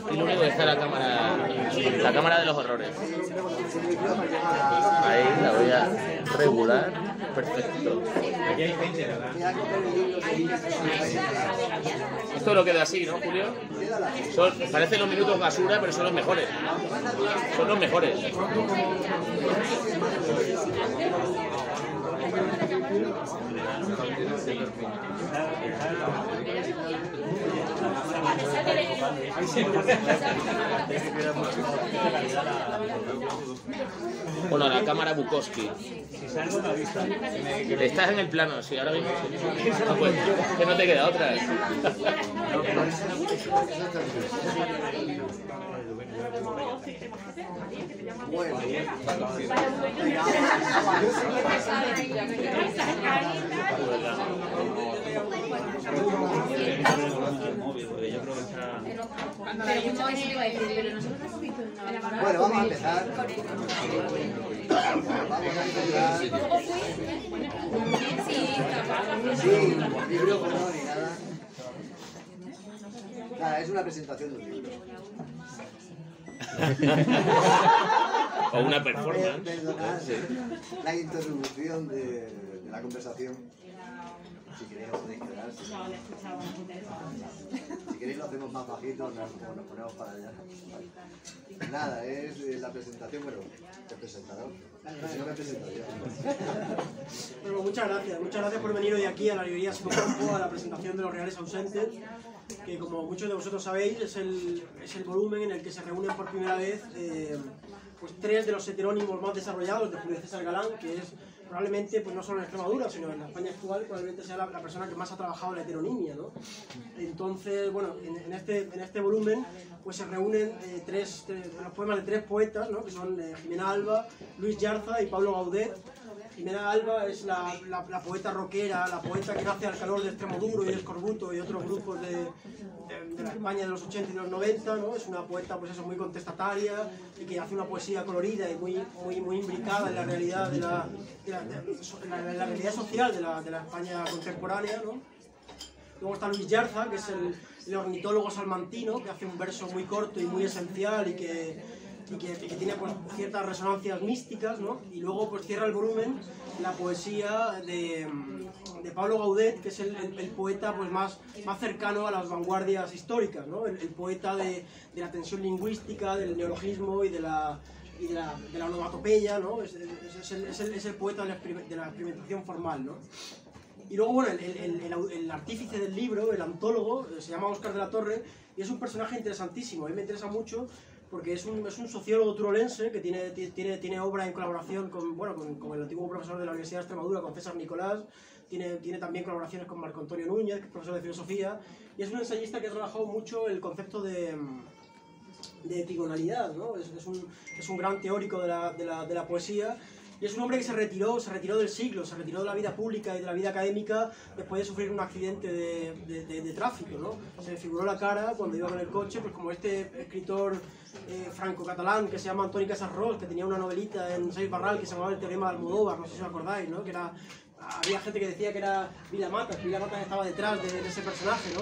Y lo único que está la cámara de los horrores. Ahí la voy a regular. Perfecto. Esto lo queda así, ¿no, Julio? Parecen los minutos basura, pero son los mejores. Son los mejores. Bueno, la cámara Bukowski. Estás en el plano, sí, ahora mismo sí. No, pues, que no te queda otra. Bueno, vamos a empezar. Sí, libro no ni nada. Nada, es una presentación de un libro. O una performance. Perdonad la introducción de la conversación. Si queréis os podéis quedar. Si queréis lo hacemos más bajito o nos ponemos para allá. Nada, es la presentación, bueno, el presentador. Si no me presento yo. Bueno, muchas gracias por venir hoy aquí a la librería Psicocampo a la presentación de Los Reales Ausentes, que como muchos de vosotros sabéis es el volumen en el que se reúnen por primera vez pues 3 de los heterónimos más desarrollados de Julio César Galán, que es probablemente, pues no solo en Extremadura, sino en la España actual, probablemente sea la persona que más ha trabajado en la heteronimia, ¿no? Entonces, bueno, en este volumen pues se reúnen los poemas de 3 poetas, ¿no? Que son Jimena Alba, Luis Yarza y Pablo Gaudet. Jimena Alba es la poeta rockera, la poeta que nace al calor de Extremoduro y de Escorbuto y otros grupos de la España de los 80 y de los 90, ¿no? Es una poeta, pues eso, muy contestataria y que hace una poesía colorida y muy imbricada en la realidad la realidad social de la España contemporánea, ¿no? Luego está Luis Yarza, que es el ornitólogo salmantino, que hace un verso muy corto y muy esencial y que tiene pues ciertas resonancias místicas, ¿no? Y luego pues cierra el volumen la poesía de Pablo Gaudet, que es el poeta pues más cercano a las vanguardias históricas, ¿no? El poeta de la tensión lingüística, del neologismo y de la onomatopeya, ¿no? Es el poeta de la experimentación formal, ¿no? Y luego, bueno, el artífice del libro, el antólogo, se llama Óscar de la Torre y es un personaje interesantísimo. A mí me interesa mucho porque es un sociólogo turolense que tiene obra en colaboración con el antiguo profesor de la Universidad de Extremadura, con César Nicolás. Tiene también colaboraciones con Marco Antonio Núñez, que es profesor de filosofía, y es un ensayista que ha trabajado mucho el concepto de epigonalidad, ¿no? Es un gran teórico de la poesía. Y es un hombre que se retiró del siglo, se retiró de la vida pública y de la vida académica después de sufrir un accidente de tráfico, ¿no? Se le figuró la cara cuando iba con el coche, pues como este escritor franco-catalán que se llama Antoni Casarrós, que tenía una novelita en Seix Barral que se llamaba El teorema de Almodóvar, no sé si os acordáis, ¿no? Había gente que decía que era Vilamatas, que Vilamatas estaba detrás de ese personaje, ¿no?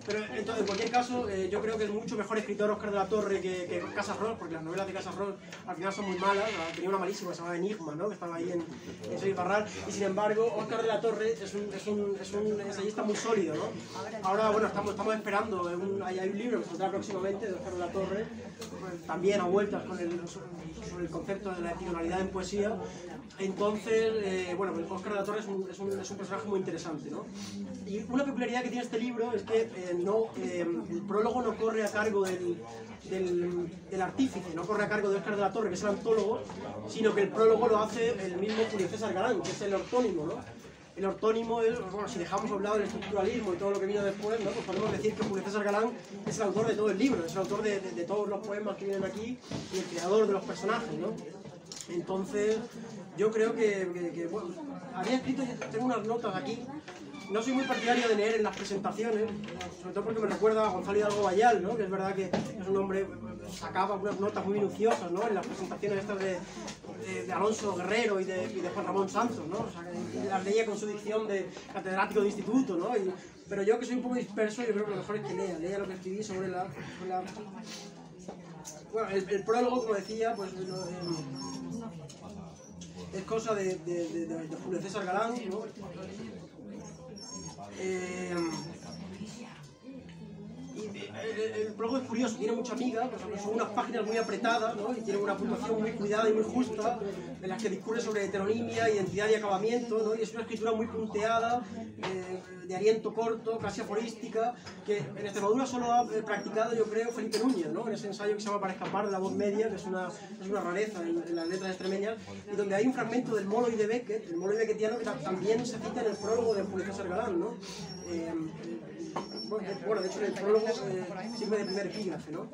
Pero entonces, en cualquier caso, yo creo que es mucho mejor escritor Óscar de la Torre que Casarrós, porque las novelas de Casarrós al final son muy malas. Tenía una malísima que se llamaba Enigma, ¿no? Que estaba ahí en Seix Barral, y sin embargo Óscar de la Torre es un ensayista muy sólido, ¿no? Ahora, bueno, estamos esperando, hay un libro que saldrá próximamente de Óscar de la Torre, pues, también a vueltas sobre el concepto de la epigonalidad en poesía. Entonces, bueno, Óscar de la Torre es un personaje muy interesante, ¿no? Y una peculiaridad que tiene este libro es que el prólogo no corre a cargo del artífice, no corre a cargo de Óscar de la Torre, que es el antólogo, sino que el prólogo lo hace el mismo Julio César Galán, que es el ortónimo, ¿no? El ortónimo es, bueno, si dejamos a un lado el estructuralismo y todo lo que vino después, ¿no? Pues podemos decir que Julio César Galán es el autor de todo el libro, es el autor de todos los poemas que vienen aquí y el creador de los personajes, ¿no? Entonces, yo creo que bueno, había escrito, tengo unas notas aquí. No soy muy partidario de leer en las presentaciones, sobre todo porque me recuerda a Gonzalo Hidalgo Bayal, ¿no? Que es verdad que es un hombre sacaba unas notas muy minuciosas, ¿no? En las presentaciones estas de Alonso Guerrero y de Juan Ramón Santos, ¿no? O sea, que las leía con su dicción de catedrático de instituto, ¿no? Pero yo, que soy un poco disperso, yo creo que lo mejor es que lea lo que escribí sobre la... Bueno, el prólogo, como decía, pues es cosa de Julio César Galán, ¿no? El prólogo es curioso, tiene mucha miga, pues son unas páginas muy apretadas, ¿no? Y tiene una puntuación muy cuidada y muy justa, en las que discurre sobre heteronimia, identidad y acabamiento, ¿no? Y es una escritura muy punteada, de aliento corto, casi aforística, que en Extremadura solo ha practicado, yo creo, Felipe Núñez, ¿no? En ese ensayo que se llama Para escapar de la voz media, que es una rareza en las letras extremeñas, y donde hay un fragmento del Molo y de Beckett, el Molo y beckettiano, que también se cita en el prólogo de Julio César Galán, ¿no? Bueno, de hecho en el prólogo sirve de primer epígrafe, ¿no?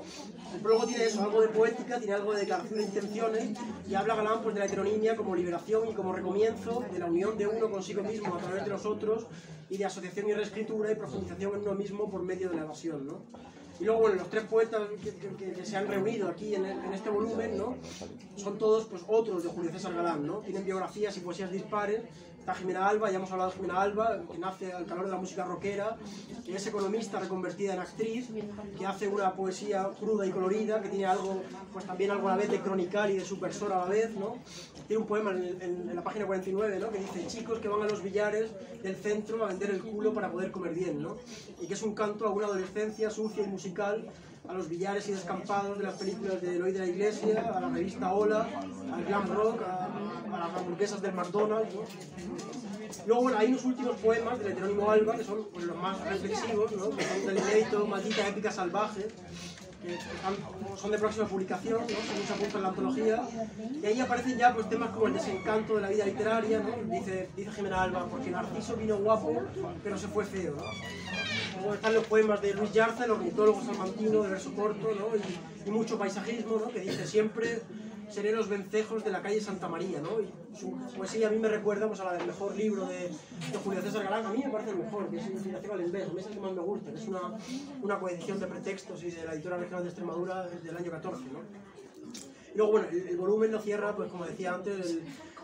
El prólogo tiene eso, algo de poética, tiene algo de declaración de intenciones, y habla Galán pues de la heteronimia como liberación y como recomienzo de la unión de uno consigo mismo a través de los otros, y de asociación y reescritura y profundización en uno mismo por medio de la evasión, ¿no? Y luego, bueno, los tres poetas que se han reunido aquí en este volumen, ¿no? Son todos pues otros de Julio César Galán, ¿no? Tienen biografías y poesías dispares. Está Jimena Alba, ya hemos hablado de Jimena Alba, que nace al calor de la música rockera, que es economista reconvertida en actriz, que hace una poesía cruda y colorida, que tiene algo, pues también algo a la vez de cronical y de supersor a la vez, ¿no? Tiene un poema en la página 49, ¿no? Que dice: chicos que van a los billares del centro a vender el culo para poder comer bien, ¿no? Y que es un canto a una adolescencia sucia y musical, a los billares y descampados de las películas de Eloy de la Iglesia, a la revista Hola, al glam rock, a las hamburguesas del McDonald's, ¿no? Luego, bueno, hay unos últimos poemas del heterónimo Alba, que son pues, los más reflexivos, ¿no? Que son del inédito Maldita Épica Salvaje, que son de próxima publicación, ¿no? Según se apunta en la antología, y ahí aparecen ya pues, temas como el desencanto de la vida literaria, ¿no? Dice Jimena Alba: porque Narciso vino guapo, pero se fue feo, ¿no? Luego están los poemas de Luis Yarza, el ornitólogo salmantino, de verso corto, ¿no? Y mucho paisajismo, ¿no? Que dice: siempre seré los vencejos de la calle Santa María, ¿no? Y su poesía a mí me recuerda pues, a la del mejor libro de Julio César Galán. A mí me parece el mejor, que es Inspiración al Invés, a mí es el que más me gusta, que es una coedición de pretextos y de la editora regional de Extremadura del año 14, ¿no? Y luego, bueno, el volumen lo cierra, pues como decía antes,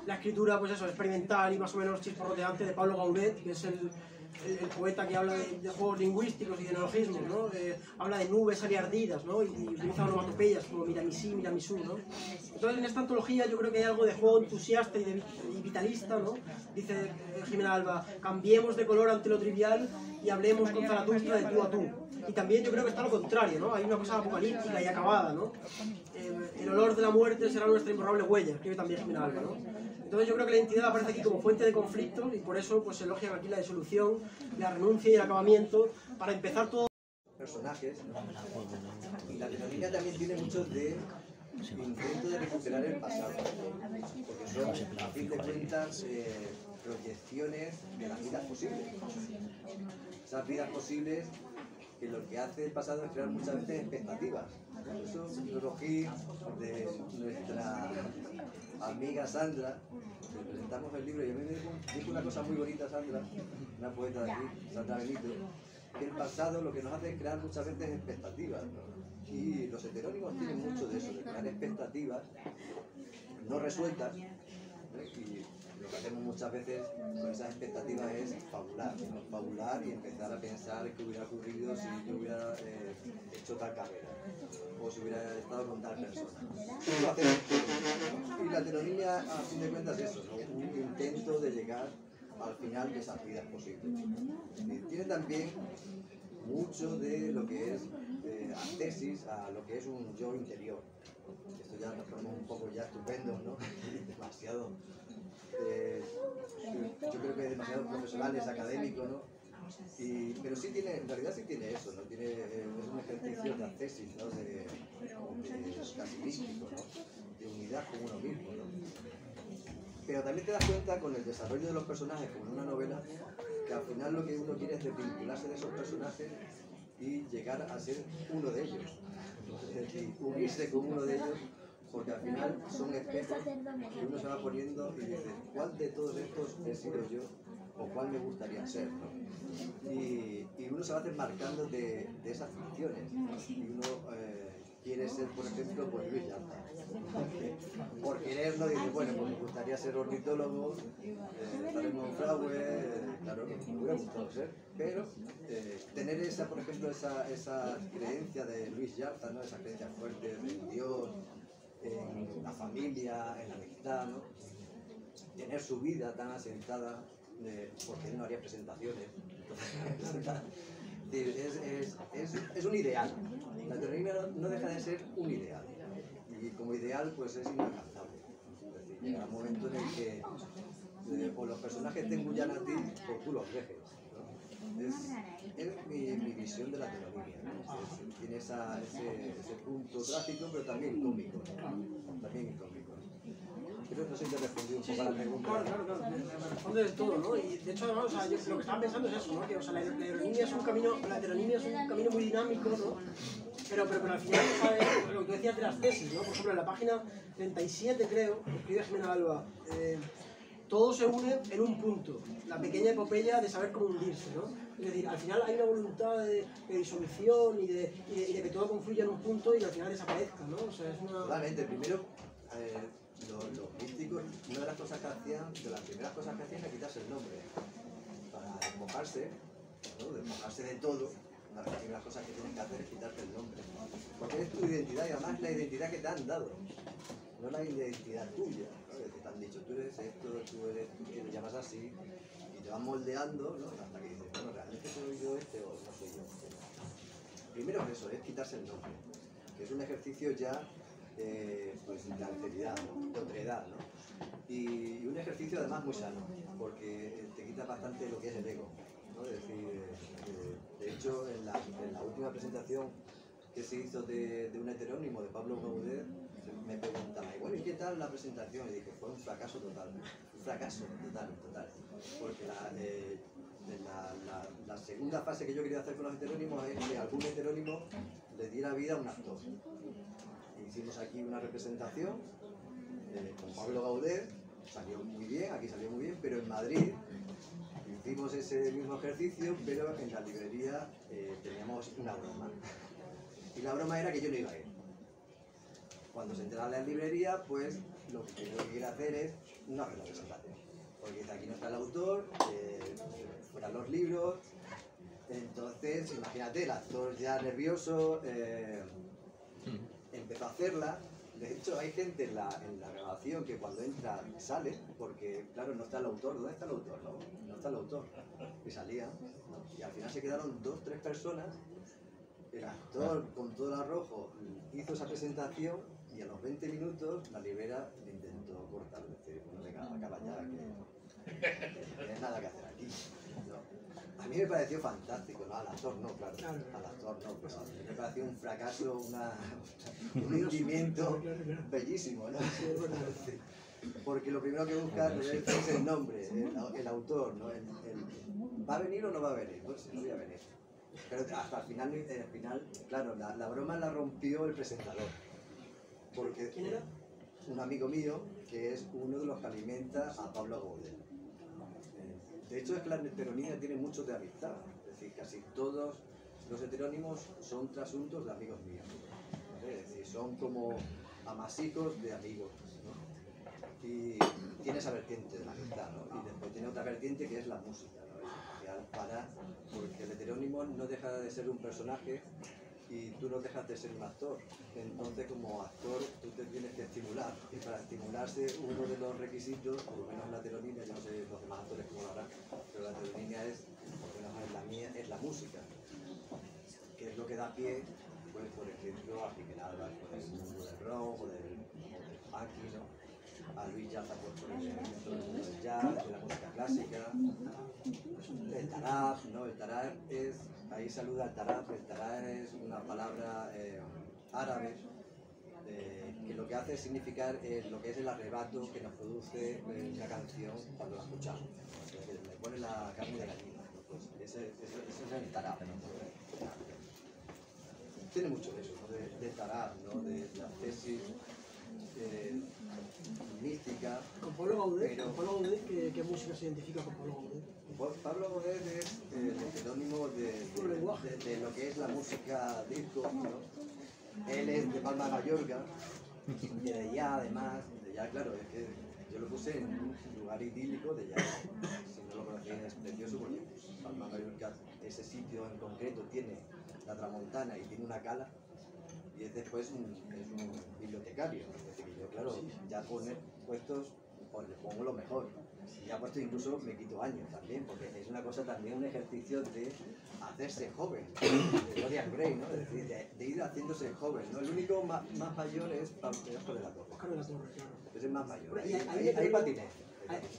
la escritura, pues eso, experimental y más o menos chisporroteante de Pablo Gaudet, que es el poeta que habla de juegos lingüísticos y de neologismos, ¿no? Habla de nubes aliardidas, ¿no? Y utiliza onomatopeyas como miramisí, miramisú, ¿no? Entonces, en esta antología yo creo que hay algo de juego entusiasta y vitalista, ¿no? Dice Jimena Alba: cambiemos de color ante lo trivial y hablemos con Zaratustra de tú a tú. Y también yo creo que está lo contrario, ¿no? Hay una cosa apocalíptica y acabada, ¿no? El olor de la muerte será nuestra imborrable huella, escribe también Jimena Alba, ¿no? Entonces yo creo que la identidad aparece aquí como fuente de conflictos, y por eso pues, se elogian aquí la disolución, la renuncia y el acabamiento, para empezar todo. Personajes, ¿no? Y la heteronimia también tiene mucho de intento de recuperar el pasado, porque son, a fin de cuentas, proyecciones de las vidas posibles. Esas vidas posibles que lo que hace el pasado es crear muchas veces expectativas. Por eso yo cogí de nuestra amiga Sandra, le presentamos el libro, y a mí me dijo una cosa muy bonita Sandra, una poeta de aquí, Sandra Benito, que el pasado lo que nos hace es crear muchas veces expectativas, ¿no? Y los heterónimos tienen mucho de eso, de crear expectativas no resueltas, ¿no? Y lo que hacemos muchas veces con esas expectativas es fabular, ¿no? Fabular y empezar a pensar qué hubiera ocurrido si yo hubiera hecho tal carrera, o si hubiera estado con tal persona. Lo hacemos. Y la heteronimia, a fin de cuentas, es eso, ¿no? Un intento de llegar al final de esas vidas posibles. Y tiene también mucho de lo que es antesis a lo que es un yo interior. Esto ya nos ponemos un poco ya estupendos, ¿no? Demasiado. Yo creo que demasiado profesionales, académicos, ¿no? Pero sí tiene, en realidad sí tiene eso, ¿no? Tiene, es un ejercicio de antesis, ¿no? De casi místico, ¿no? De unidad con uno mismo, ¿no? Pero también te das cuenta con el desarrollo de los personajes, como en una novela, que al final lo que uno quiere es desvincularse de esos personajes y llegar a ser uno de ellos. Es decir, unirse con uno de ellos, porque al final son espejos que uno se va poniendo y dice: ¿cuál de todos estos he sido yo? ¿O cuál me gustaría ser? ¿No? Y uno se va desmarcando de esas ficciones, ¿no? Y uno quiere ser, por ejemplo, pues Luis Llanta. Por quererlo dice, bueno, pues me gustaría ser ornitólogo, estar en Monfragüe, claro, me hubiera gustado ser, pero tener esa, por ejemplo, esa creencia de Luis Llanta, ¿no? Esa creencia fuerte en Dios, en la familia, en la amistad, ¿no? Tener su vida tan asentada, porque él no haría presentaciones. Es un ideal. La heteronimia no deja de ser un ideal. Y como ideal, pues es inalcanzable. Es decir, llegará un momento en el que o los personajes te engullan a ti o tú los dejes, ¿no? Es mi visión de la heteronimia, ¿no? Tiene ese punto trágico, pero también cómico, ¿no? También cómico. Creo que no sé si te respondí un poco a la pregunta. Claro, me responde del todo, ¿no? Y de hecho, además, o sea, yo lo que estaba pensando es eso, ¿no? Que, o sea, la heteronimia es un camino muy dinámico, ¿no? Pero al final, ¿sabes? Lo que tú decías de las tesis, ¿no? Por ejemplo, en la página 37, creo, escribe Jimena Alba, todo se une en un punto, la pequeña epopeya de saber cómo hundirse, ¿no? Es decir, al final hay una voluntad de disolución y de que todo confluya en un punto y al final desaparezca, ¿no? O sea, es una... Totalmente, primero, los místicos, una de las cosas que hacían, de las primeras cosas que hacían era quitarse el nombre, para despojarse, ¿no? Despojarse de todo. Una de las primeras cosas que tienes que hacer es quitarte el nombre, porque es tu identidad y además es la identidad que te han dado, no la identidad tuya, ¿no? Que te han dicho, tú eres esto, tú te llamas así, y te van moldeando, ¿no? Hasta que dices, bueno, realmente soy yo este o no soy yo. Primero es eso, es quitarse el nombre, que es un ejercicio ya pues de alteridad, ¿no? De otredad, ¿no? Y un ejercicio además muy sano, porque te quita bastante lo que es el ego, ¿no? Es decir, de hecho en la última presentación que se hizo de un heterónimo de Pablo Gaudet, me preguntaba, bueno, ¿y qué tal la presentación? Y dije, fue un fracaso total, total, porque la segunda fase que yo quería hacer con los heterónimos es que algún heterónimo le diera vida a un actor. Hicimos aquí una representación con Pablo Gaudet, salió muy bien, aquí salió muy bien, pero en Madrid hicimos ese mismo ejercicio, pero en la librería teníamos una broma. Y la broma era que yo no iba a ir. Cuando se entera la librería, pues lo que yo quiero hacer es una representación. Porque aquí no está el autor, fueran los libros. Entonces, imagínate, el actor ya nervioso empezó a hacerla. De hecho, hay gente en la grabación que cuando entra sale, porque, claro, no está el autor. ¿Dónde está el autor? No está el autor. Y salía, ¿no? Y al final se quedaron 2 o 3 personas. El actor, con todo el arrojo, hizo esa presentación y a los 20 minutos la librera le intentó cortar. Decir, bueno, venga, acaba ya, que no tienes nada que hacer aquí, ¿no? A mí me pareció fantástico, ¿no? Al actor no, claro, al actor no, pero a mí me pareció un fracaso, un hundimiento bellísimo, ¿no? Porque lo primero que buscas es el nombre, el autor, ¿no? ¿Va a venir o no va a venir? Pues no voy a venir. Pero hasta el final, claro, la broma la rompió el presentador. Porque ¿Quién era? Un amigo mío que es uno de los que alimenta a Pablo Gaudet. De hecho, es que la heteronimia tiene mucho de amistad. Es decir, casi todos los heterónimos son trasuntos de amigos míos, ¿no? Es decir, son como amasicos de amigos, ¿no? Y tiene esa vertiente de la amistad, ¿no? Y después tiene otra vertiente que es la música, ¿no? Porque el heterónimo no deja de ser un personaje y tú no dejas de ser un actor. Entonces, como actor, tú te tienes que estimular. Y para estimularse, uno de los requisitos, por lo menos en la heteronimia, yo no sé los demás actores cómo lo harán, pero la heteronimia es, por lo menos la mía, es la música. Que es lo que da pie, pues, por ejemplo, a Jimena Alba, por el mundo del rock o del funky, ¿no? A Luis Llanta, por ejemplo, el mundo del jazz, de la música clásica. El tarab, ¿no? El tarab es, ahí saluda el tarab es una palabra árabe que lo que hace es significar lo que es el arrebato que nos produce una canción cuando la escuchamos. Me pone la carne de gallina, ¿no? Pues ese es el tarab, ¿no? Tiene mucho de eso, ¿no? Del tarab, ¿no? De la tesis mística. ¿Con Pablo Gaudet? Pero... ¿Con Pablo Gaudet qué música se identifica con Pablo Gaudet? Pablo Gaudet es el heterónimo de lo que es la música disco, ¿no? Él es de Palma de Mallorca, y de allá además, de allá claro, es que yo lo puse en un lugar idílico de allá. Si no lo conocéis es precioso porque Palma de Mallorca, ese sitio en concreto tiene la tramontana y tiene una cala, y es después es un bibliotecario. Es decir, que yo claro, ya poner puestos, pues le pongo lo mejor. Y ya puesto incluso me quito años también, porque es una cosa también, un ejercicio de hacerse joven, de Dorian Gray, ¿no? Es decir, de ir haciéndose joven, ¿no? El único más mayor es Oscar de la Torre. Oscar de la Torre, claro. Es el más mayor. Bueno, Ahí patiné.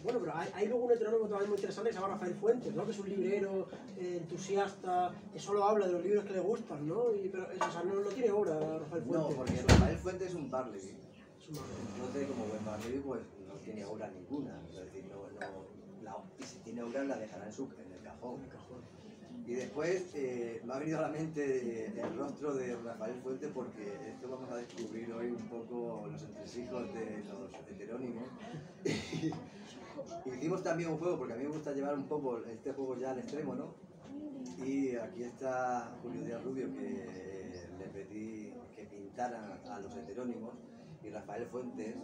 Bueno, pero hay luego un heterónimo también muy interesante que se llama Rafael Fuentes, ¿no? Que es un librero entusiasta, que solo habla de los libros que le gustan, ¿no? Pero o sea, no tiene obra Rafael Fuentes. No, porque Rafael Fuentes es un Barley. No sé, como buen Barley, pues no tiene obra ninguna. Es decir, y si tiene obra la dejará en el cajón. Y después me ha venido a la mente el rostro de Rafael Fuentes, porque esto vamos a descubrir hoy un poco los entresijos de los heterónimos. Hicimos también un juego, porque a mí me gusta llevar un poco este juego ya al extremo, ¿no? Y aquí está Julio Díaz Rubio, que le pedí que pintaran a los heterónimos, y Rafael Fuentes,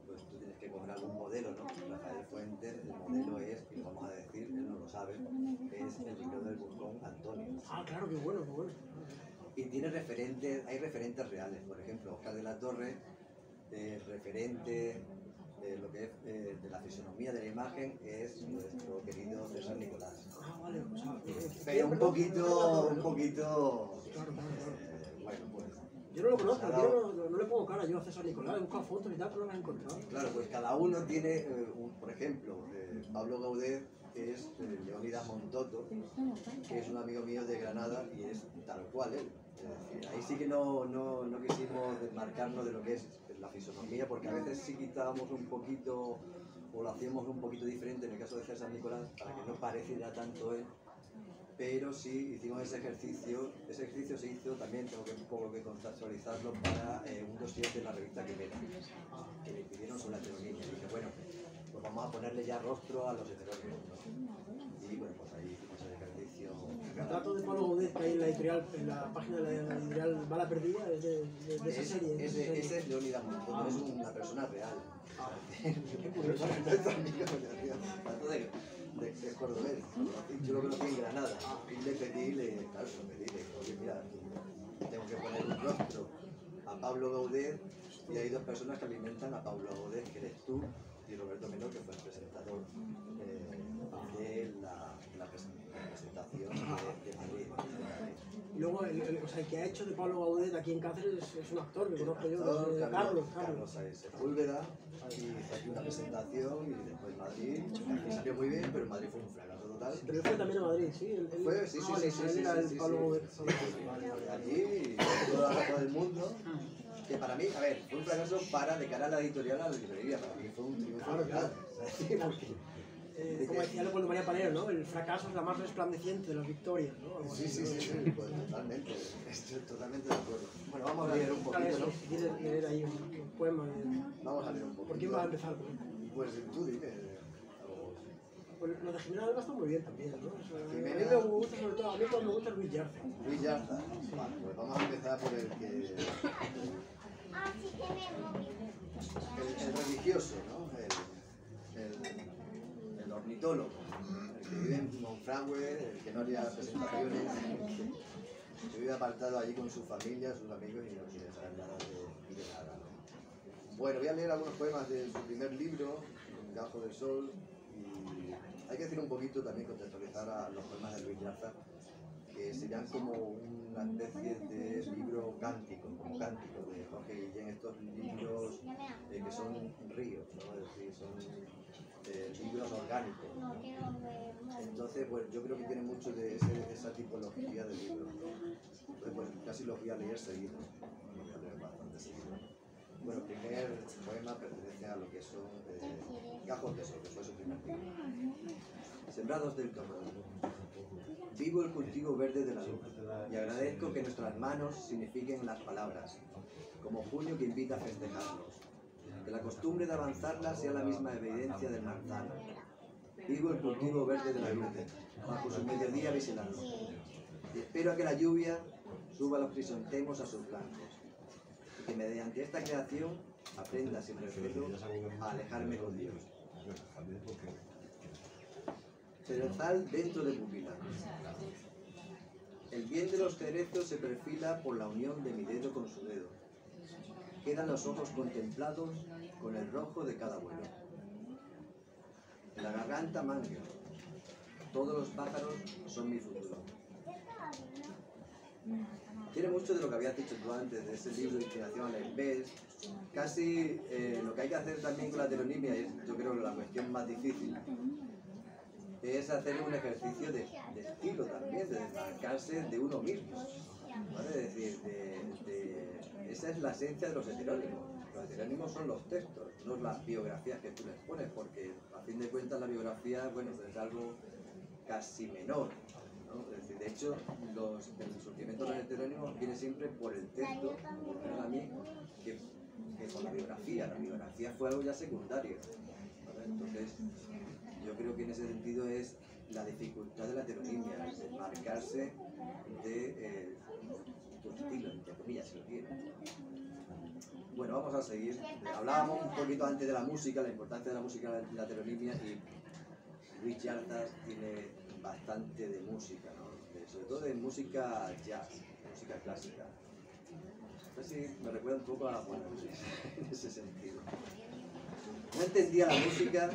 pues tú tienes que coger algún modelo, ¿no? Rafael Fuentes, el modelo es, y lo vamos a decir, él no lo sabe, es el libro del Burgón Antonio. Ah, claro, qué bueno, qué bueno. Y tiene hay referentes reales, por ejemplo, Oscar de la Torre, referente de lo que es de la fisonomía de la imagen es nuestro querido César Nicolás. Ah, vale, o sea, pero un poquito, claro. Bueno, pues. Yo no lo conozco, no le pongo cara yo a César Nicolás, he buscado fotos y tal, pero no las he encontrado. Claro, pues cada uno tiene, por ejemplo, Pablo Gaudet es Leónidas Montoto, que es un amigo mío de Granada y es tal cual él. Es decir, ahí sí que no quisimos desmarcarnos de lo que es la fisonomía, porque a veces sí quitábamos un poquito, o lo hacíamos un poquito diferente en el caso de César Nicolás, para que no pareciera tanto él. Pero sí hicimos ese ejercicio se hizo, también tengo que un poco que contextualizarlo para un dossier de la revista Quimera, que le pidieron sobre la heteronomía. Y dije, bueno, pues vamos a ponerle ya rostro a los heterónimos, ¿no? Y bueno, pues ahí hicimos el ejercicio. El dato de Pablo Gaudet que hay en la editorial, en la página de la editorial Bala Perdida, es de esa serie. Ese es Leónidas Montoto, es una persona real. Qué curioso. De cordobés, yo lo conocí en Granada y le pedí, oye mira, tengo que poner un rostro a Pablo Gaudet y hay dos personas que alimentan a Pablo Gaudet, que eres tú y Roberto Menor, que fue el presentador de la presentación de Madrid. Y luego, el que ha hecho de Pablo Gaudet aquí en Cáceres es un actor que conozco yo, Carlos Sepúlveda, y hizo aquí una presentación y después Madrid, que salió muy bien, pero Madrid fue un fracaso total. Pero él fue también a Madrid, ¿sí? Sí, era el Pablo Gaudet. Allí, y toda la raza del mundo, que para mí, a ver, fue un fracaso de cara a la editorial, a la librería, para mí fue un triunfo. Claro. Como decía Leopoldo María Palero, ¿no? El fracaso es la más resplandeciente de las victorias, ¿no? Sí, pues totalmente, estoy totalmente de acuerdo. Bueno, vamos a leer un poquito, ¿no? Si quieres leer ahí un poema. Vamos a leer un poquito. ¿Por quién vas a empezar? Pues tú dime. Pues lo de Jimena Alba está muy bien también, ¿no? O sea, Jimena... A mí me gusta, sobre todo, a mí me gusta Luis Yarza. Luis Yarza. Vale, pues vamos a empezar por el religioso, ¿no? El ornitólogo, el que vive en Monfragüe, el que no haría presentaciones, que vive apartado allí con su familia, sus amigos y no quiere saber nada de nada, ¿no? Bueno, voy a leer algunos poemas de su primer libro, Gajo del Sol, y hay que decir un poquito también, contextualizar a los poemas de Luis Yarza, que serían como una especie de libro cántico, como cántico de Jorge Guillén, estos libros que son ríos, ¿no? Es decir, son libros orgánicos, ¿no? Entonces, pues yo creo que tiene mucho de esa tipología de libros, ¿no? Entonces, pues casi los voy a leer seguidos, los voy a leer bastante seguidos. Bueno, el primer poema pertenece a lo que son Gajos de Sol, que fue su primer libro. Sembrados del Torrón. Vivo el cultivo verde de la luz y agradezco que nuestras manos signifiquen las palabras, como junio que invita a festejarlos. Que la costumbre de avanzarlas sea la misma evidencia del manzano. Vivo el cultivo verde de la luz, bajo su mediodía vigilando. Y espero a que la lluvia suba los crisantemos a sus blancos. que mediante esta creación aprenda sin respeto a alejarme con Dios. Cerezal dentro de pupila. El bien de los cerezos se perfila por la unión de mi dedo con su dedo. Quedan los ojos contemplados con el rojo de cada vuelo. En la garganta mango. Todos los pájaros son mi futuro. Tiene mucho de lo que habías dicho tú antes, de ese libro de Inclinación al Invés. Casi lo que hay que hacer también con la heteronimia, es yo creo la cuestión más difícil, es hacer un ejercicio de estilo también, de desmarcarse de uno mismo, ¿vale? Es decir, esa es la esencia de los heterónimos. Los heterónimos son los textos, no las biografías que tú les pones, porque a fin de cuentas la biografía, bueno, es algo casi menor, ¿no? Es decir, de hecho, el surgimiento de los heterónimos viene siempre por el texto, por lo menos a mí, que con la biografía. La biografía fue algo ya secundario, ¿vale? Entonces, yo creo que en ese sentido es la dificultad de la heteronimia, es marcarse de tu estilo, entre comillas, si lo quieres. Bueno, vamos a seguir. Hablábamos un poquito antes de la música, la importancia de la música en la heteronimia, y Luis Yartas tiene bastante de música, ¿no? Sobre todo de música jazz, música clásica. No sé si me recuerda un poco a Juan Luis en ese sentido. No entendía la música,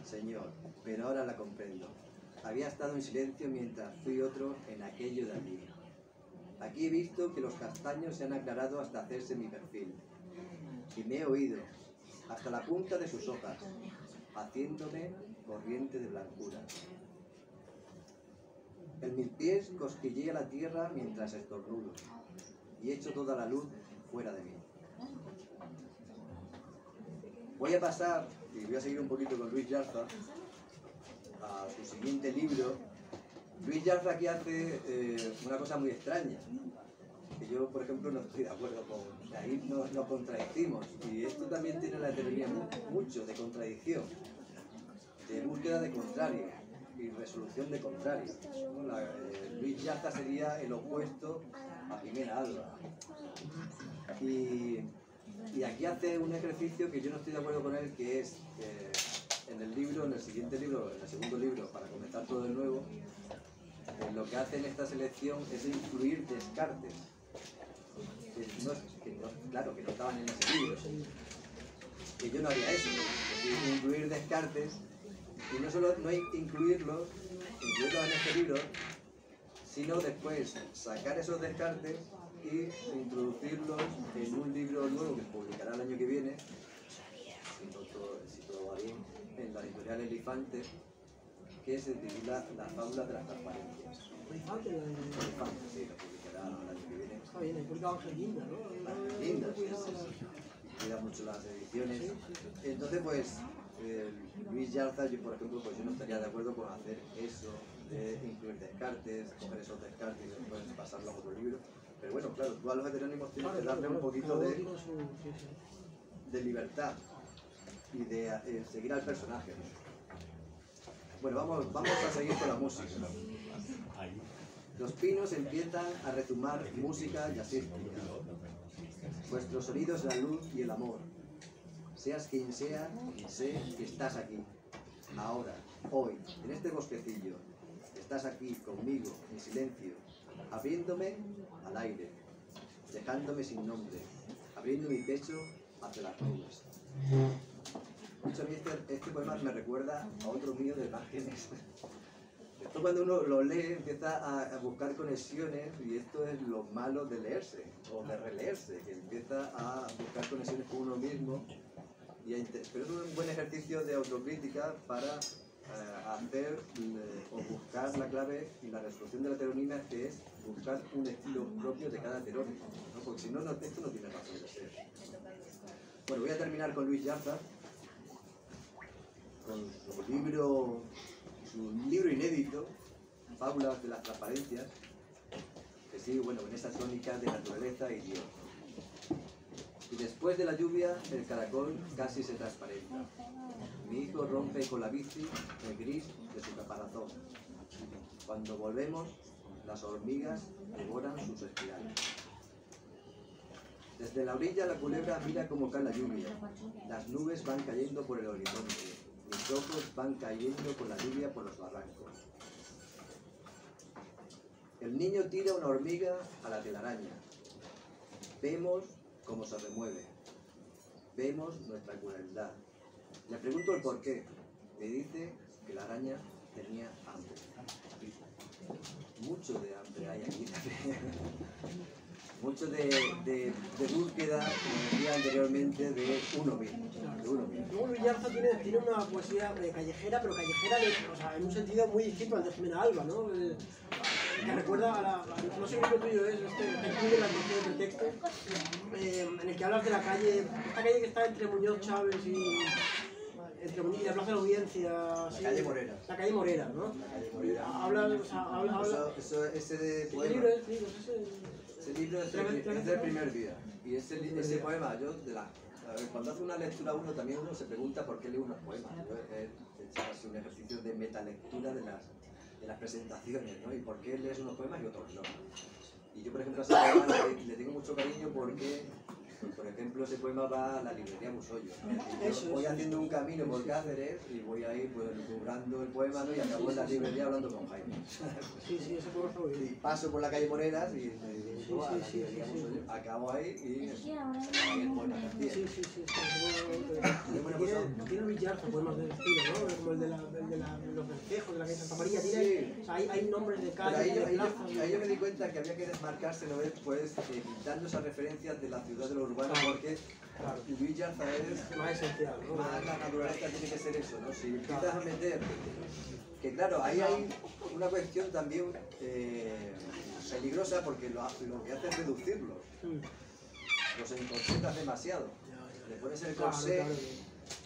señor, pero ahora la comprendo. Había estado en silencio mientras fui otro en aquello de allí. Aquí he visto que los castaños se han aclarado hasta hacerse mi perfil. Y me he oído, hasta la punta de sus hojas, haciéndome corriente de blancura. En mis pies cosquillea la tierra mientras estornudo, y echo toda la luz fuera de mí. Voy a pasar, y voy a seguir un poquito con Luis Yarza, a su siguiente libro. Luis Yarza aquí hace una cosa muy extraña, que yo, por ejemplo, no estoy de acuerdo con. Ahí nos contradicimos, y esto también tiene la heteronimia mucho de contradicción, de búsqueda de contrario y resolución de contrario. Luis Yarza sería el opuesto a Jimena Alba. Y aquí hace un ejercicio que yo no estoy de acuerdo con él, que es en el libro, en el siguiente libro, en el segundo libro, para comenzar todo de nuevo, lo que hace en esta selección es incluir descartes. Claro, que no estaban en ese libro. Que yo no haría eso, es decir, incluir descartes, y no solo no incluirlos en este libro, sino después sacar esos descartes y introducirlos en un libro nuevo que se publicará el año que viene, si todo va bien, en la editorial Elefante, que se titula La fábula de las transparencias. Elefante, sí, lo publicará el año que viene. Está bien, he publicado Ángel Guinda, ¿no? Ángel Guinda, sí. Cuida mucho las ediciones. Entonces, pues, Luis Yarza, yo por ejemplo, pues yo no estaría de acuerdo con hacer eso, de incluir descartes, coger esos descartes y después pasarlo a otro libro. Pero bueno, claro, tú a los heterónimos tienes que darle un poquito de libertad y de seguir al personaje, ¿no? Bueno, vamos a seguir con la música. Los pinos empiezan a retumar música jazzística. Vuestro sonido es la luz y el amor. Seas quien sea, sé que estás aquí. Ahora, hoy, en este bosquecillo, estás aquí conmigo, en silencio, abriéndome al aire, dejándome sin nombre, abriendo mi pecho hacia las nubes. Mucho a mí este poema me recuerda a otro mío de Márgenes. Esto cuando uno lo lee empieza a buscar conexiones, y esto es lo malo de leerse o de releerse, que empieza a buscar conexiones con uno mismo. Pero es un buen ejercicio de autocrítica para hacer o buscar la clave y la resolución de la heteronimia, que es buscar un estilo propio de cada heterónimo, ¿no? Porque si no, esto no tiene razón de ser. Bueno, voy a terminar con Luis Yarza, con su libro inédito, Fábulas de las Transparencias, que sigue, bueno, en esa tónica de naturaleza y Dios. Y después de la lluvia, el caracol casi se transparenta. Mi hijo rompe con la bici el gris de su caparazón. Cuando volvemos, las hormigas devoran sus espirales. Desde la orilla la culebra mira cómo cae la lluvia. Las nubes van cayendo por el horizonte. Mis ojos van cayendo con la lluvia por los barrancos. El niño tira una hormiga a la telaraña. Vemos cómo se remueve. Vemos nuestra crueldad. Le pregunto el por qué. Me dice que la araña tenía hambre. Mucho de hambre hay aquí. Mucho de búsqueda, como decía anteriormente, de uno mismo. Luego Luis Yarza tiene una poesía callejera, pero callejera o sea, en un sentido muy distinto al de Jimena Alba, ¿no? Que recuerda a la... No sé qué tuyo es, de la canción del texto, en el que hablas de la calle, esta calle que está entre Muñoz Chávez y la Plaza de la Audiencia... La calle Morera. La calle Morera, ¿no? La calle Morera. Habla... Ese poema... Ese libro es del primer día. Y ese poema, cuando hace una lectura uno también uno se pregunta por qué lee unos poemas. Yo he hecho un ejercicio de metalectura de las presentaciones, ¿no? Y por qué lees unos poemas y otros no. Y yo, por ejemplo, a ese poema le tengo mucho cariño porque, por ejemplo, ese poema va a la librería Musollo, ¿no? Yo voy haciendo un camino por Cáceres y voy ahí pues lubrando el poema, ¿no? Y acabo en la librería hablando con Jaime. Sí, ese poema está muy bien. Y paso por la calle Moreras y me dirijo a la librería Musollo. Acabo ahí y el poema también. Sí. Tiene Luis Yarza poemas del estilo, ¿no? Como el de los vencejos, de la calle Santa María. O sea, hay nombres de calles, de plazas. Ahí yo me di cuenta que había que desmarcarse, ¿no? Pues quitando esas referencias de la ciudad de lo urbano, porque Luis Yarza es más esencial, ¿no? Más la naturaleza tiene que ser eso, ¿no? Si empiezas a meter, que claro, ahí hay una cuestión también peligrosa porque lo que hace es reducirlos. Los encorsetas demasiado. Le pones el corsé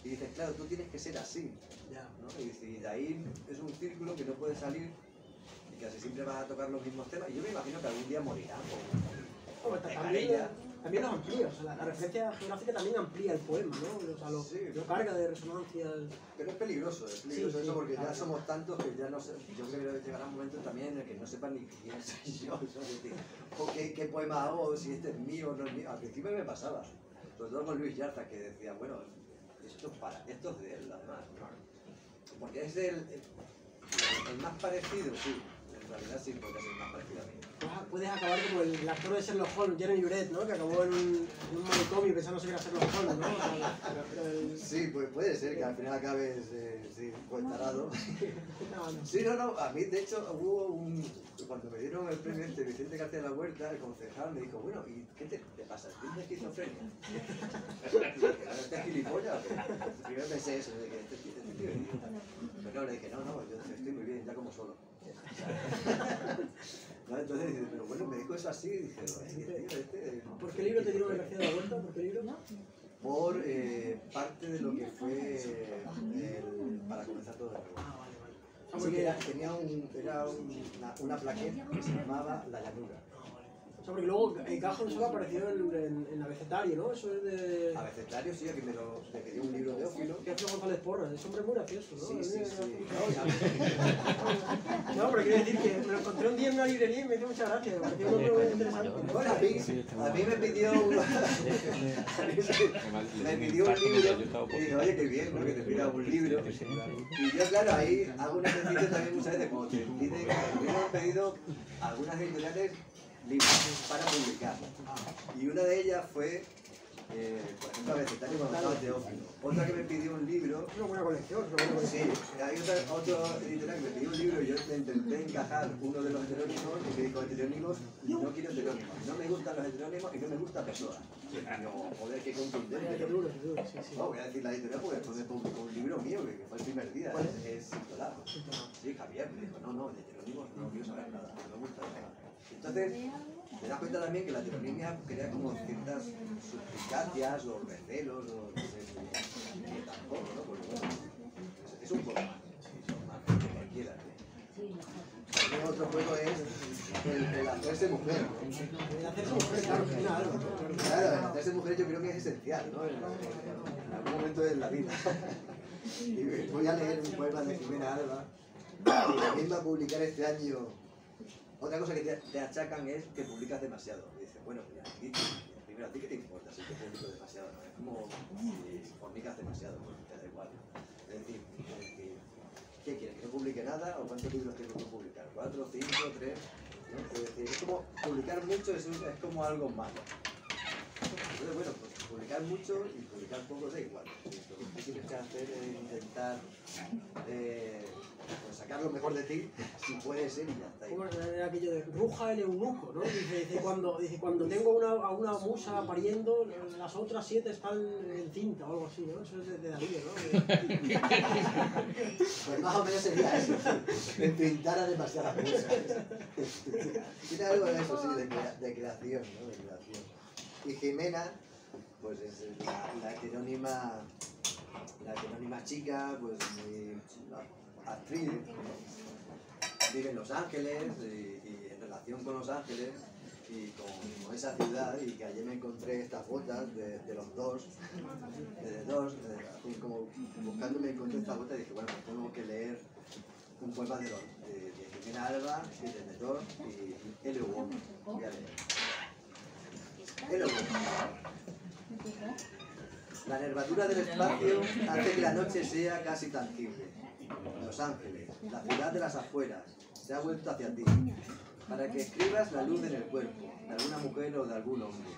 y dices, claro, tú tienes que ser así, ¿no? Y de ahí es un círculo que no puede salir y casi siempre vas a tocar los mismos temas. Y yo me imagino que algún día morirá. También lo amplía, o sea, la referencia geográfica también amplía el poema, ¿no? O sea, lo carga de resonancias. Pero es peligroso eso porque ya somos tantos que ya no sé. Yo creo que llegará un momento también en el que no sepan ni quién soy yo, o qué poema hago, si este es mío o no es mío. Al principio me pasaba, sobre todo con Luis Yarza, que decía, bueno, esto es de él, además, ¿no? Porque es el más parecido, sí. En realidad sí podría ser más parecido a mí. Puedes acabar como el actor de Sherlock Holmes, Jeremy Brett, ¿no? Que acabó en un manicomio pensándose que era Sherlock Holmes, ¿no? Sí, pues puede ser que al final acabes tarado. Sí, no, a mí de hecho hubo cuando me dieron el premio Vicente García de la Huerta, el concejal me dijo, bueno, ¿y qué te pasa? ¿Tienes esquizofrenia? ¿Estás gilipollas? Primero pensé eso, de que este tío es idiota. Pero no, le dije, no, yo estoy muy bien, ya como solo. ¿No? Entonces dice, pero bueno, me dijo eso así y dije, ¿por qué libro te dieron el García de la Huerta? ¿Por qué libro? Por parte de lo que fue para comenzar todo de nuevo. Así que tenía una plaqueta que se llamaba La Llanura. O sea, porque luego Cajón solo apareció en Abecetario, ¿no? Eso es de... Abecetario, sí, aquí me pedí un libro de Ófilo. Que hace González Porras, es hombre muy gracioso, ¿no? Sí. No, pero quiero decir que me lo encontré un día en una librería y me hizo mucha gracia, me pareció un hombre muy interesante. Bueno, a mí me pidió un libro y dije, oye, qué bien, ¿no? Que te pida un libro. Y yo, claro, ahí hago un ejercicio también muchas veces, como te piden, me han pedido algunas editoriales libros para publicar. Y una de ellas fue, por ejemplo, Abecetario cuando estaba de Ófilo. Otra que me pidió un libro. Es una buena colección, Sí, hay otro editorial que me pidió un libro y yo intenté encajar uno de los heterónimos y me dijo, heterónimos, no quiero heterónimos. No me gustan los heterónimos y no me gusta Pessoa. No, joder, qué contundente. No, voy a decir la editorial porque después me publicó un libro mío que fue el primer día. Es Sintolar. Sí, Javier me dijo, no, de heterónimos no quiero saber nada, no me gusta nada. Entonces, te das cuenta también que la heteronimia crea como ciertas suspicacias o recelos o no sé, que tampoco, ¿no? Porque bueno, es un poco más, más que cualquiera. También otro juego es el hacerse mujer. El hacerse mujer, claro, Claro, el hacerse mujer yo creo que es esencial, ¿no? En algún momento de la vida. Y voy a leer un poema de Jimena Alba, que también va a publicar este año Otra cosa que te achacan es que publicas demasiado. Y dices, bueno, mira, primero, ¿a ti qué te importa si te publico demasiado? ¿No? Es como si fornicas demasiado, pues te da igual. Es decir, ¿qué quieres? ¿Que no publique nada? ¿O cuántos libros tengo que publicar? ¿4, 5, 3? ¿No? Es decir, es como publicar mucho es como algo malo. Entonces, bueno, pues publicar mucho y publicar poco da igual. Lo que tienes que hacer es intentar pues sacar lo mejor de ti, si puede ser, y ya está. Como era aquello de Ruja el eunuco, ¿no? Dice cuando tengo a una musa pariendo, las otras 7 están en cinta o algo así, ¿no? Eso es de Darío, ¿no? Pues más o menos sería eso, encintar a demasiadas musas. Tiene algo de eso, sí, de creación, ¿no? De creación. Y Jimena, pues es la heterónima chica, pues actriz, vive en Los Ángeles y en relación con Los Ángeles y con esa ciudad, y que ayer me encontré estas botas de los dos, así como buscándome encontré estas botas y dije, bueno, pues tengo que leer un poema de Jimena Alba, y de Thor y L. Woman. Voy a leer. L. Woman. La nervadura del espacio hace que la noche sea casi tangible. Los Ángeles, la ciudad de las afueras, se ha vuelto hacia ti, para que escribas la luz en el cuerpo, de alguna mujer o de algún hombre.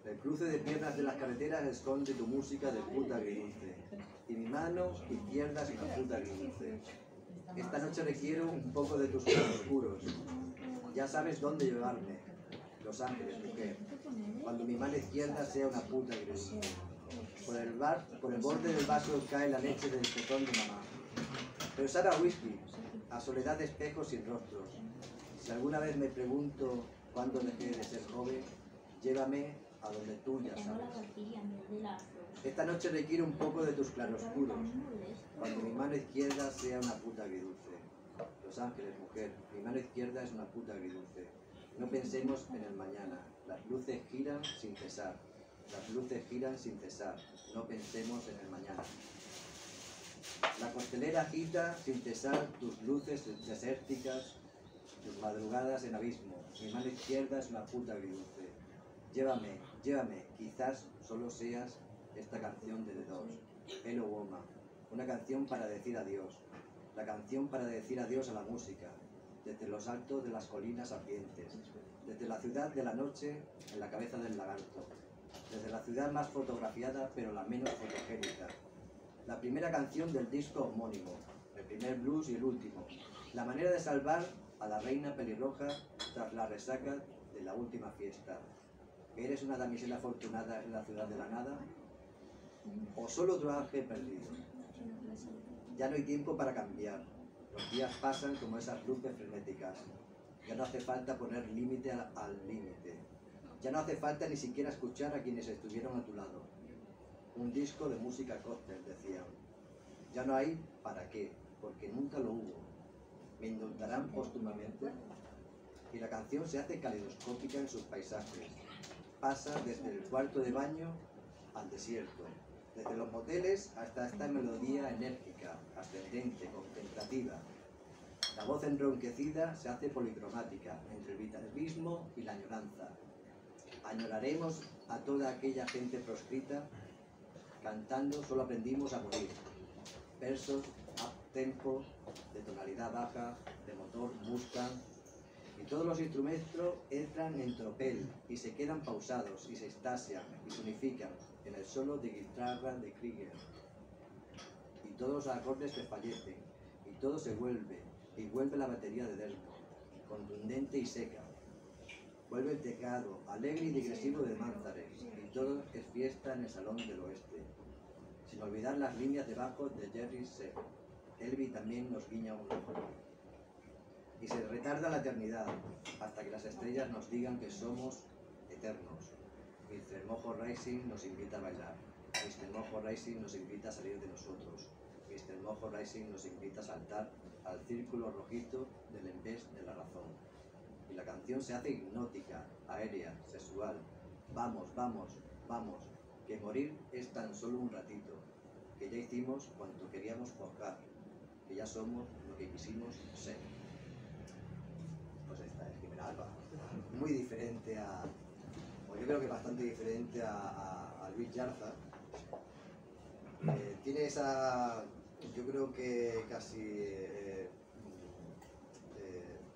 El cruce de piernas de las carreteras esconde tu música de puta agridulce, y mi mano izquierda es una puta agridulce. Esta noche requiero un poco de tus claroscuros. Ya sabes dónde llevarme. Los Ángeles, mujer, cuando mi mano izquierda sea una puta agridulce. Por el borde del vaso cae la leche del petón de mamá. Pero sabe a whisky, a soledad de espejos sin rostros. Si alguna vez me pregunto cuándo dejé de ser joven, llévame a donde tú ya sabes. Esta noche requiere un poco de tus claroscuros, cuando mi mano izquierda sea una puta agridulce. Los Ángeles, mujer, mi mano izquierda es una puta agridulce. No pensemos en el mañana, las luces giran sin cesar. Las luces giran sin cesar, no pensemos en el mañana. La costelera agita sin cesar tus luces desérticas, tus madrugadas en abismo. Mi mano izquierda es una puta agridulce. Llévame, llévame, quizás solo seas esta canción de The Doors, Hello Woman, una canción para decir adiós, la canción para decir adiós a la música, desde los altos de las colinas ardientes, desde la ciudad de la noche en la cabeza del lagarto, desde la ciudad más fotografiada pero la menos fotogénica. La primera canción del disco homónimo, el primer blues y el último. La manera de salvar a la reina pelirroja tras la resaca de la última fiesta. ¿Eres una damisela afortunada en la ciudad de la nada? ¿O solo otro ángel perdido? Ya no hay tiempo para cambiar. Los días pasan como esas luces frenéticas. Ya no hace falta poner límite al límite. Ya no hace falta ni siquiera escuchar a quienes estuvieron a tu lado. Un disco de música cóctel, decían. Ya no hay para qué, porque nunca lo hubo. Me indultarán póstumamente. Y la canción se hace caleidoscópica en sus paisajes. Pasa desde el cuarto de baño al desierto, desde los moteles hasta esta melodía enérgica, ascendente, contemplativa. La voz enronquecida se hace policromática entre el vitalismo y la añoranza. Añoraremos a toda aquella gente proscrita. Cantando solo aprendimos a morir. Versos, up-tempo, de tonalidad baja, de motor Mustang, y todos los instrumentos entran en tropel y se quedan pausados y se extasian y se unifican en el solo de guitarra de Krieger. Y todos los acordes desfallecen y todo se vuelve, y vuelve la batería de Delco, contundente y seca. Vuelve el teclado, alegre y digresivo de Manzarek, y todo es fiesta en el Salón del Oeste. Sin olvidar las líneas de bajo de Jerry Seck. Elvi también nos guiña un ojo. Y se retarda la eternidad, hasta que las estrellas nos digan que somos eternos. Mr. Mojo Rising nos invita a bailar. Mr. Mojo Rising nos invita a salir de nosotros. Mr. Mojo Rising nos invita a saltar al círculo rojito del envés de la razón. Y la canción se hace hipnótica, aérea, sexual. Vamos, vamos, vamos, que morir es tan solo un ratito, que ya hicimos cuanto queríamos forjar, que ya somos lo que quisimos ser. Pues ahí está. Jimena Alba. Muy diferente o yo creo que bastante diferente a Luis Yarza. Tiene esa, yo creo que casi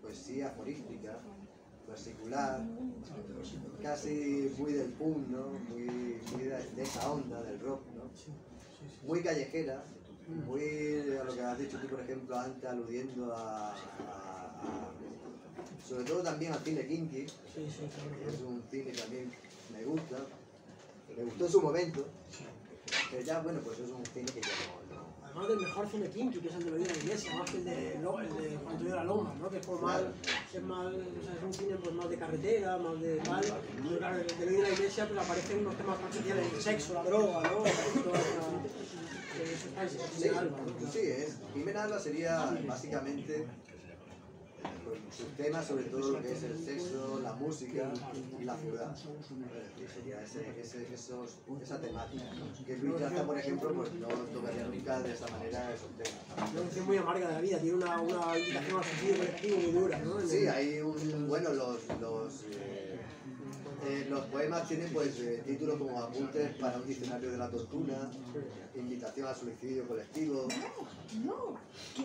poesía aforística, versicular, casi muy del punk, ¿no? Muy de esa onda del rock, ¿no? Muy callejera, muy a lo que has dicho tú, por ejemplo, antes, aludiendo sobre todo también al cine kinky, que es un cine que a mí me gusta, me gustó en su momento, pero ya, bueno, pues es un cine que ya no. Además del mejor cine kinky, que es el de Bebida de la Iglesia, más que el de Juan Antonio de la Loma, ¿no? Que es como más, o sea, es un cine pues, más de carretera, más de tal. Pero claro, el de Bebida de la Iglesia pues aparecen unos temas más sociales, el sexo, la droga, ¿no? Sí, sí, Jimena Alba sería básicamente sus temas, sobre todo lo que es el sexo, la música y la ciudad. Sería esa temática. Que Luis Yarza, por ejemplo, pues no tocaría nunca de esa manera esos temas. Una canción muy amarga de la vida, tiene una invitación al suicidio colectivo muy dura, ¿no? Sí, hay bueno, los poemas tienen pues títulos como Apuntes para un diccionario de la tortura, Invitación al suicidio colectivo.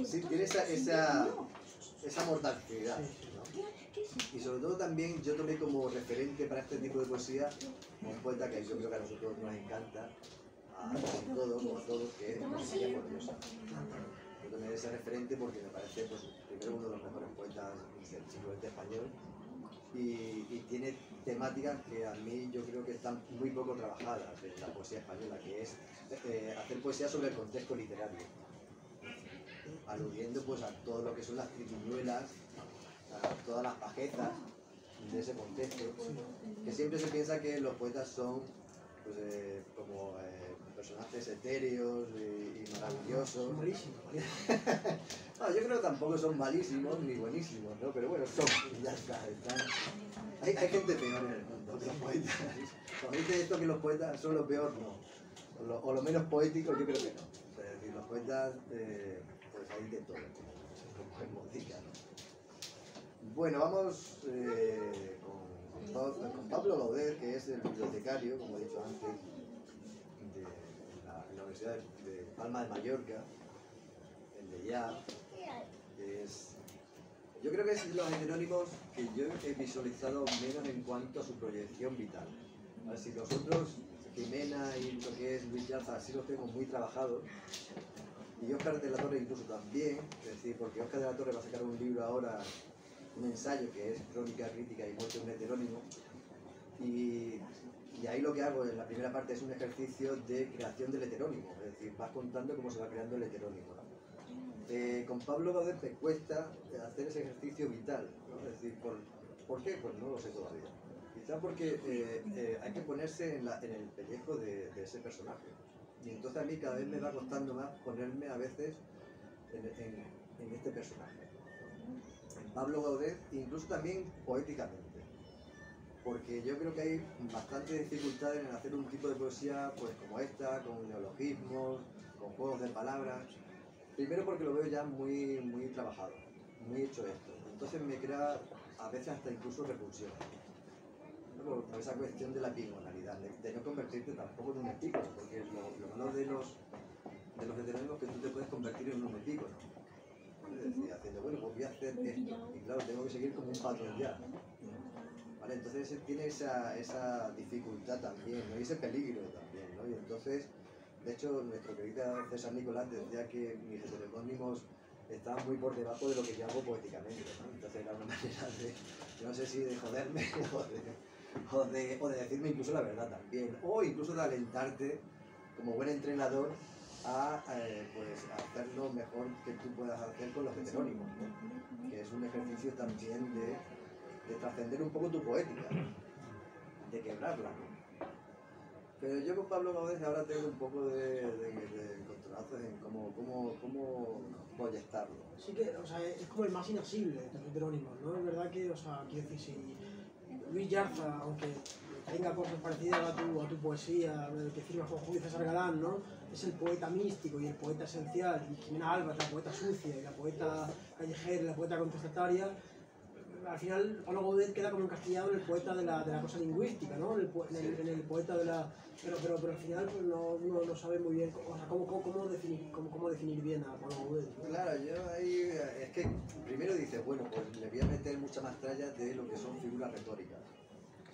Sí, tiene esa mortalidad, ¿no? Y sobre todo también yo tomé como referente para este tipo de poesía un poeta que yo creo que a nosotros nos encanta, a casi todos, como a todos, que es José Borjosa. Yo tomé ese referente porque me parece pues, primero uno de los mejores poetas del siglo XX español y tiene temáticas que a mí yo creo que están muy poco trabajadas en la poesía española, que es hacer poesía sobre el contexto literario, aludiendo pues a todo lo que son las triquiñuelas, a todas las bajezas de ese contexto, que siempre se piensa que los poetas son pues, como personajes etéreos y maravillosos. No, yo creo que tampoco son malísimos ni buenísimos, ¿no? Pero bueno, son, ya está. Hay gente peor en el mundo que los poetas. Cuando dicen esto que los poetas son lo peor, no. O lo menos poético, yo creo que no. Es decir, los poetas, pues hay de todo, como hemos dicho, ¿no? Bueno, vamos con Pablo Gaudet, que es el bibliotecario, como he dicho antes, de la Universidad de Palma de Mallorca, el de Ya. Yo creo que es los heterónimos que yo he visualizado menos en cuanto a su proyección vital. A ver, si los otros, Jimena y lo que es Luis Yarza, sí los tengo muy trabajados, y Óscar de la Torre incluso también, es decir, porque Óscar de la Torre va a sacar un libro ahora, un ensayo que es Crónica, Crítica y Muerte de un heterónimo, y ahí lo que hago en la primera parte es un ejercicio de creación del heterónimo, es decir, vas contando cómo se va creando el heterónimo, ¿no? Con Pablo Gaudet me cuesta hacer ese ejercicio vital, ¿no? Es decir, ¿por qué? Pues no lo sé todavía. Quizá porque hay que ponerse en el pellejo de ese personaje. Y entonces a mí cada vez me va costando más ponerme a veces en este personaje. En Pablo Gaudet, incluso también poéticamente. Porque yo creo que hay bastantes dificultades en hacer un tipo de poesía pues como esta, con neologismos, con juegos de palabras. Primero porque lo veo ya muy trabajado, muy hecho esto. Entonces me crea a veces hasta incluso repulsión. Por esa cuestión de la pigonalidad, de no convertirte tampoco en un epígono, porque lo malo de los heterónimos es que tú te puedes convertir en un epígono. Es decir, haciendo, bueno, pues voy a hacer esto, y claro, tengo que seguir como un patrón ya. ¿Vale? Entonces tiene esa dificultad también, ¿no? Y ese peligro también, ¿no? Y entonces, de hecho, nuestro querido César Nicolás decía que mis heterónimos estaban muy por debajo de lo que yo hago poéticamente, ¿no? Entonces era una manera de, no sé si de joderme o de decirme incluso la verdad también, o incluso de alentarte como buen entrenador a pues, hacer lo mejor que tú puedas hacer con los heterónimos, ¿no? Que es un ejercicio también de trascender un poco tu poética, de quebrarla, ¿no? Pero yo con Pablo Gaudet ahora tengo un poco de encontronazos en cómo proyectarlo. Sí que, o sea, es como el más inasible de los heterónimos, ¿no? Es verdad que, o sea, quiero decir, si Luis Yarza, aunque tenga cosas parecidas a tu poesía, que firma con Julio César Galán, ¿no? Es el poeta místico y el poeta esencial, y Jimena Alba es la poeta sucia y la poeta callejera y la poeta contestataria. al final Pablo Gaudet queda como encastillado en el poeta de la cosa lingüística, ¿no? En el poeta de la... Pero al final pues uno no sabe muy bien, o sea, cómo definir bien a Pablo Gaudet, ¿no? Claro, yo ahí, es que primero dices, bueno, pues le voy a meter mucha más tralla de lo que son figuras retóricas.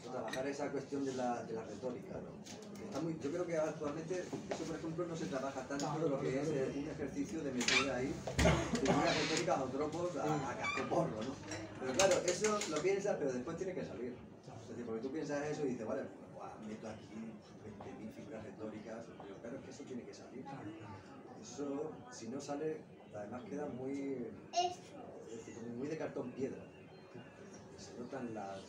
Trabajar esa cuestión de la retórica, ¿no? Está muy, yo creo que actualmente eso, por ejemplo, no se trabaja tanto de lo que es un ejercicio de meter ahí figuras retóricas o tropos a cascoporro, ¿no? Pero claro, eso lo piensas, pero después tiene que salir. Es decir, porque tú piensas eso y dices, vale, meto aquí 20.000 figuras retóricas, pero claro, es que eso tiene que salir. Eso, si no sale, además queda muy de cartón piedra. Se notan las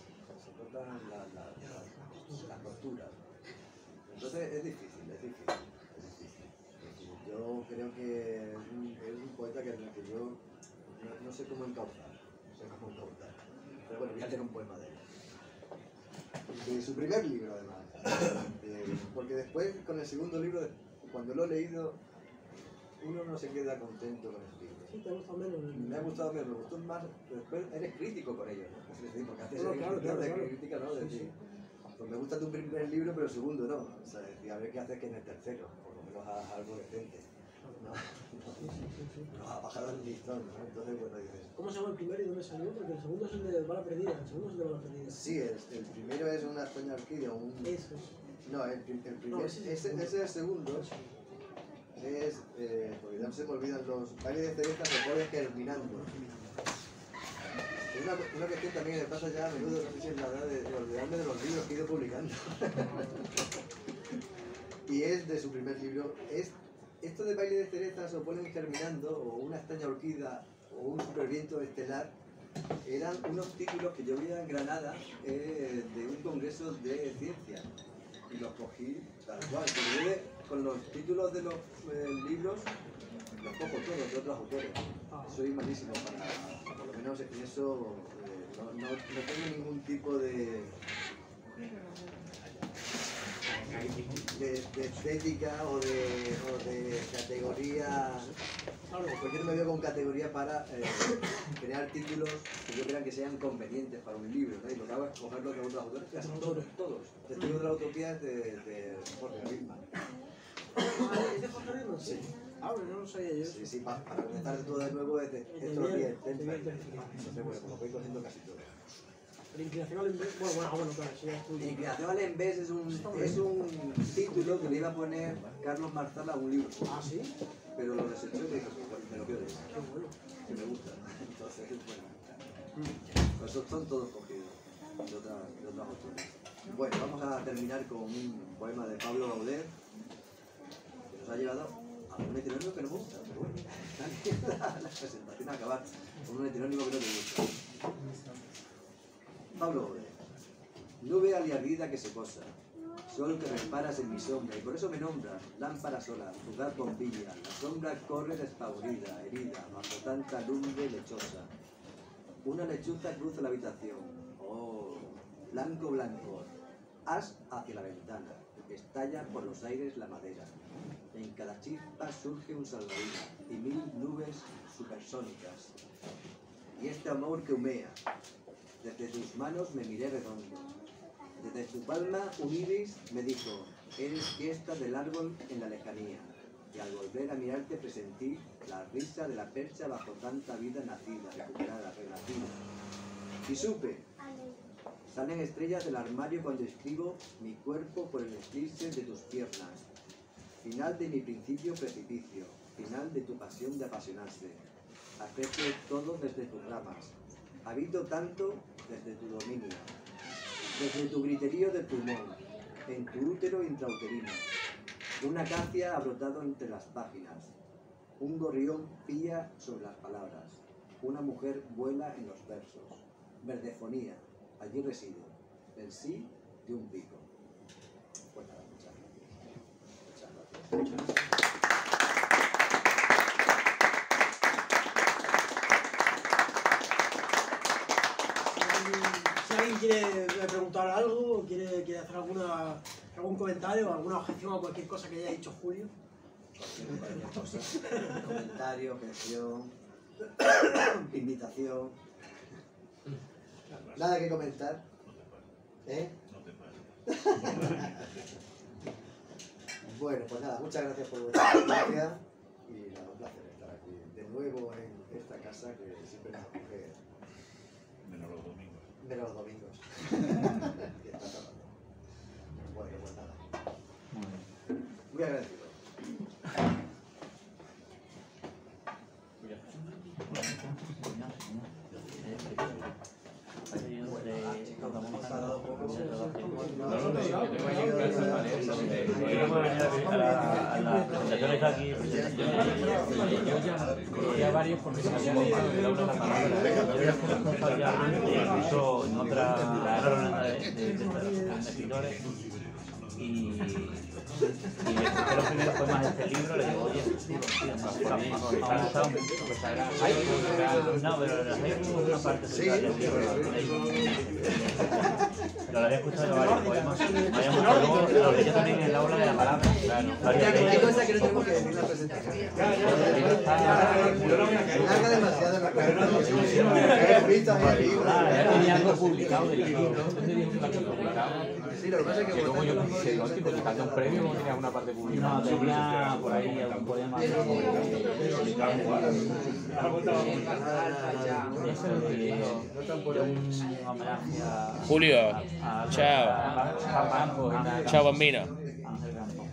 posturas. Entonces es difícil. Yo creo que es un poeta que yo no sé cómo encauzar. Pero bueno, voy a leer un poema de él. De su primer libro, además. Porque después, con el segundo libro, cuando lo he leído, uno no se queda contento con el libro. Sí, te ha gustado menos. Me ha gustado menos, me gustó más, pero después eres crítico con ellos, ¿no? Es decir, porque haces claro. crítica, ¿no? Decir, pues me gusta tu primer libro, pero el segundo no. O sea, decir, a ver qué haces que en el tercero, por lo menos haz algo decente. No ha bajado el listón, ¿no? Entonces, bueno, dices... ¿Cómo se llama el primero y dónde salió? Porque el segundo es el de Bala Perdida, Sí, el primero es una España orquídea, Eso. No, el primero, ese es el segundo. Es, porque ya se me olvidan los bailes de cereza, se ponen germinando. Es una cuestión también que me pasa ya a menudo, no sé si es la verdad, de olvidarme de los libros que he ido publicando. Y es de su primer libro. Esto de baile de cerezas o polen germinando, o una extraña orquídea, o un superviento estelar, eran unos títulos que yo vi en Granada de un congreso de ciencia. Y los cogí tal cual. Con los títulos de los libros, los cojo todos de otros autores. Soy malísimo por lo menos en eso, no tengo ningún tipo de estética o de categoría. Porque no me veo con categoría para crear títulos que yo crea que sean convenientes para un libro, ¿no? Y lo que hago es cogerlos de otros autores, que son todos. Testigo de la utopía es de Jorge Riemann. ¿Es de Jorge Riemann? Sí. Bueno, no lo sabía yo. Sí, para empezar todo de nuevo es de estos días. Entonces, bueno, como voy cogiendo casi todo. La inclinación al envés, bueno, claro, sí, es tuyo. La inclinación al envés es un título que le iba a poner Carlos Marsala a un libro. ¿Ah, sí? Pero lo desechó y me dijo, me lo quiero decir. Que me gusta. Entonces, bueno. Pues son todos cogidos de otros autores. Bueno, vamos a terminar con un poema de Pablo Gaudet, que nos ha llevado a un heterónimo que nos gusta, pero bueno, la presentación a acabar con un heterónimo que no te gusta. Pablo Gaudet. Nube aliardida que se posa, sol que reparas en mi sombra, y por eso me nombras, lámpara sola, fugaz bombilla, la sombra corre despavorida, herida, bajo tanta lumbre lechosa. Una lechuza cruza la habitación, oh, blanco, blanco, haz hacia la ventana, estalla por los aires la madera, en cada chispa surge un salvavidas, y 1000 nubes supersónicas, y este amor que humea. Desde tus manos me miré redondo. Desde tu palma un iris me dijo, eres fiesta del árbol en la lejanía. Y al volver a mirarte presentí la risa de la percha bajo tanta vida nacida, recuperada, renacida. Y supe, salen estrellas del armario cuando escribo mi cuerpo por el esclirse de tus piernas. Final de mi principio precipicio, final de tu pasión de apasionarse. Aprecio todo desde tus ramas. Habito tanto desde tu dominio, desde tu griterío de pulmón, en tu útero intrauterino. Una acacia ha brotado entre las páginas, un gorrión pía sobre las palabras, una mujer vuela en los versos. Verdefonía, allí resido, el sí de un pico. Pues nada, muchas gracias. Muchas gracias. Si alguien quiere preguntar algo o quiere hacer algún comentario o alguna objeción a cualquier cosa que haya dicho Julio. Cualquier cosa. Comentario, objeción, invitación. Nada que comentar. ¿Eh? Bueno, pues nada, muchas gracias por vuestra presencia y nada, un placer estar aquí de nuevo en esta casa que siempre nos acoge. Menos los domingos. Menos los domingos. Que está tardando. Bueno, pues nada. Muy agradecido. Ya varios porque se había leído el aula de la palabra. Yo ya fui responsable incluso en otra ronda de escritores y escuché los primeros poemas de este libro, le digo, oye, no, pero las hay una parte central del libro, pero las he escuchado varios poemas, luego los leí también en el aula de la palabra, Hay cosas que no tenemos que decir en la presentación. Larga demasiado la presentación. Ya tenía algo publicado del libro, Sí, lo que pasa es que luego yo pensé, hostia, pues falta un premio, ¿cómo tenías una parte publicada? No, tenía por ahí algún poema. Eso es un homenaje a Julio, chao. Campo, Chao, bambino. Ángel Campo.